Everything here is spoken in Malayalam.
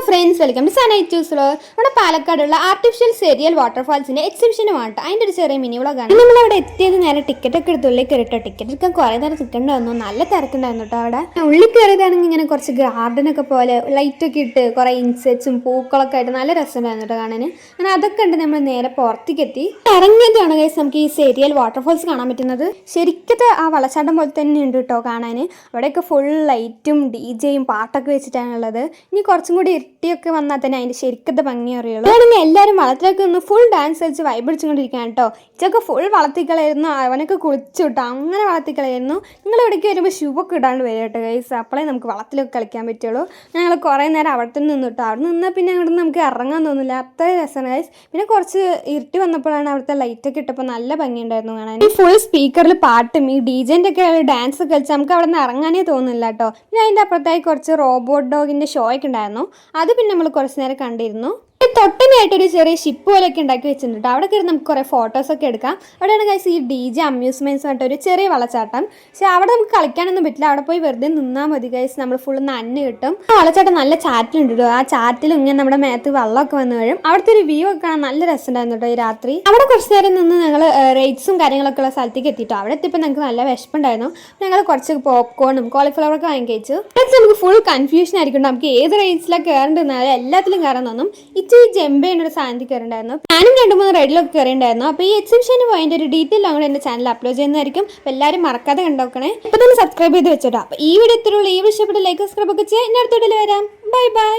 ഫ്രണ്ട്സ് വെൽക്കം ടു സനൈറ്റ് ചൂസ് നമ്മുടെ പാലക്കാടുള്ള ആർട്ടിഫിഷ്യൽ സെരിയൽ വാട്ടർഫാൾസിന്റെ എക്സിബിഷനുമാണ്. അതിൻ്റെ ഒരു ചെറിയ മിനി വ്ളോഗാണ്. നമ്മളവിടെ എത്തിയത് നേരെ ടിക്കറ്റ് ഒക്കെ എടുത്ത് ഉള്ളിൽ കയറിട്ടോ. ടിക്കറ്റ് എടുക്കാൻ കുറേ നേരം നിൽക്കേണ്ടി വന്നു. നല്ല തിരക്കുണ്ടായിരുന്നു കേട്ടോ. അവിടെ ഉള്ളിൽ കയറിയതാണെങ്കിൽ ഇങ്ങനെ കുറച്ച് ഗാർഡനൊക്കെ പോലെ ലൈറ്റൊക്കെ ഇട്ട് കുറേ ഇൻസെക്ട്സും പൂക്കളൊക്കെ ആയിട്ട് നല്ല രസമുണ്ടായിരുന്നു കേട്ടോ കാണാൻ. അങ്ങനെ അതൊക്കെ ഉണ്ട്. നമ്മൾ നേരെ പുറത്തേക്ക് എത്തി ഇറങ്ങിയതാണ് ഗൈസ് നമുക്ക് ഈ സെരിയൽ വാട്ടർഫാൾസ് കാണാൻ പറ്റുന്നത്. ശരിക്കത്തെ ആ വെള്ളച്ചാട്ടം പോലെ തന്നെ ഉണ്ട് കേട്ടോ കാണാൻ. അവിടെയൊക്കെ ഫുൾ ലൈറ്റും DJയും പാട്ടൊക്കെ വെച്ചിട്ടാണുള്ളത്. ഇനി കുറച്ചും കൂടി ഇരുട്ടിയൊക്കെ വന്നാൽ തന്നെ അതിൻ്റെ ശരിക്കത്തെ ഭംഗി അറിയുള്ളൂ. അതാണെങ്കിൽ എല്ലാവരും വളത്തിലൊക്കെ ഒന്ന് ഫുൾ ഡാൻസ് കളിച്ച് വൈബ് അടിച്ചുകൊണ്ടിരിക്കുകയാണ് കേട്ടോ. ഇച്ചൊക്കെ ഫുൾ വളർത്തിക്കളായിരുന്നു. അവനൊക്കെ കുളിച്ചു കിട്ടോ, അങ്ങനെ വളർത്തിക്കളായിരുന്നു. നിങ്ങൾ ഇവിടേക്ക് വരുമ്പോൾ ഷൂവൊക്കെ ഇടാണ്ട് വരും കേട്ടോ ഗൈസ്. അപ്പോഴേ നമുക്ക് വളത്തിലൊക്കെ കളിക്കാൻ പറ്റുള്ളൂ. ഞങ്ങൾ കുറേ നേരം അവിടെ തന്നെ നിന്നു കേട്ടോ. അവിടെ നിന്നാൽ പിന്നെ അങ്ങോട്ട് നമുക്ക് ഇറങ്ങാൻ തോന്നില്ല, അത്ര രസമാണ് ഗൈസ്. പിന്നെ കുറച്ച് ഇരുട്ടി വന്നപ്പോഴാണ് അവിടുത്തെ ലൈറ്റൊക്കെ ഇട്ടപ്പോൾ നല്ല ഭംഗിയുണ്ടായിരുന്നു കാണാൻ. ഈ ഫുൾ സ്പീക്കറിൽ പാട്ടും ഈ DJൻ്റെ ഒക്കെ ഡാൻസ് ഒക്കെ കളിച്ച് നമുക്ക് അവിടെ നിന്ന് ഇറങ്ങാനേ തോന്നുന്നില്ല കേട്ടോ. പിന്നെ അതിൻ്റെ അപ്പുറത്തായി കുറച്ച് റോബോട്ട് ഡോഗിൻ്റെ ഷോ ഒക്കെ ഉണ്ടായിരുന്നു. അത് പിന്നെ നമ്മൾ കുറച്ച് നേരം കണ്ടിരുന്നു. തൊട്ടനായിട്ടൊരു ചെറിയ ഷിപ്പ് പോലെയൊക്കെ ഉണ്ടാക്കി വെച്ചിട്ടുണ്ട്. അവിടെ കയറി നമുക്ക് കുറേ ഫോട്ടോസൊക്കെ എടുക്കാം. അവിടെയാണ് ഗൈസ് ഈ DJ അമ്യൂസ്മെൻറ്റ്സ് ആയിട്ട് ഒരു ചെറിയ വെള്ളച്ചാട്ടം. പക്ഷേ അവിടെ നമുക്ക് കളിക്കാനൊന്നും പറ്റില്ല. അവിടെ പോയി വെറുതെ നിന്നാൽ മതി ഗൈസ്. നമ്മൾ ഫുൾ നനഞ്ഞ് കിട്ടും. ആ വെള്ളച്ചാട്ടം നല്ല ചാറ്റിലുണ്ട് കേട്ടോ. ആ ചാറ്റിൽ ഇങ്ങനെ നമ്മുടെ മേത്ത് വെള്ളമൊക്കെ വന്ന് വീഴും. അവിടുത്തെ ഒരു വ്യൂ ഒക്കെ കാണാൻ നല്ല രസമുണ്ടായിരുന്നു കേട്ടോ ഈ രാത്രി. അവിടെ കുറച്ച് നേരം നിന്ന് ഞങ്ങൾ റൈഡ്സും കാര്യങ്ങളൊക്കെ ഉള്ള സ്ഥലത്തേക്ക് എത്തിയിട്ടോ. അവിടെ എത്തിയപ്പോൾ ഞങ്ങൾക്ക് നല്ല വിശപ്പുണ്ടായിരുന്നു. ഞങ്ങൾ കുറച്ച് പോപ്കോണും കോളിഫ്ലവറൊക്കെ വാങ്ങി കഴിച്ചു. നമുക്ക് ഫുൾ കൺഫ്യൂഷൻ ആയിരിക്കും. നമുക്ക് ഏത് റൈഡ്സിലാണ് കയറേണ്ടതെന്നാലും എല്ലാത്തിലും കയറാൻ തോന്നും. ജെമ്പേൻ്റെ ഒരു സാധനത്തിൽ കയറിണ്ടായിരുന്നു. ഞാനും 2-3 റൈഡിലൊക്കെ കയറിണ്ടായിരുന്നു. അപ്പോൾ ഈ എക്സിബിഷന് പോയതിൻ്റെ ഒരു ഡീറ്റെയിൽ അങ്ങോട്ട് എൻ്റെ ചാനൽ അപ്ലോഡ് ചെയ്യുന്നതായിരിക്കും. അപ്പോൾ എല്ലാവരും മറക്കാതെ കണ്ടോക്കണേ. ഇപ്പോൾ തന്നെ സബ്സ്ക്രൈബ് ചെയ്ത് വെച്ചോട്ടോ. അപ്പോൾ ഈ വീഡിയോ ഇത്രയുള്ളൂ. ഈ വിഷയപ്പെട്ട ലൈക്ക് സബ്സ്ക്രൈബ് ഒക്കെ ചെയ്യാൻ ഇനി അടുത്ത വീഡിയോയിൽ വരാം. Bye bye.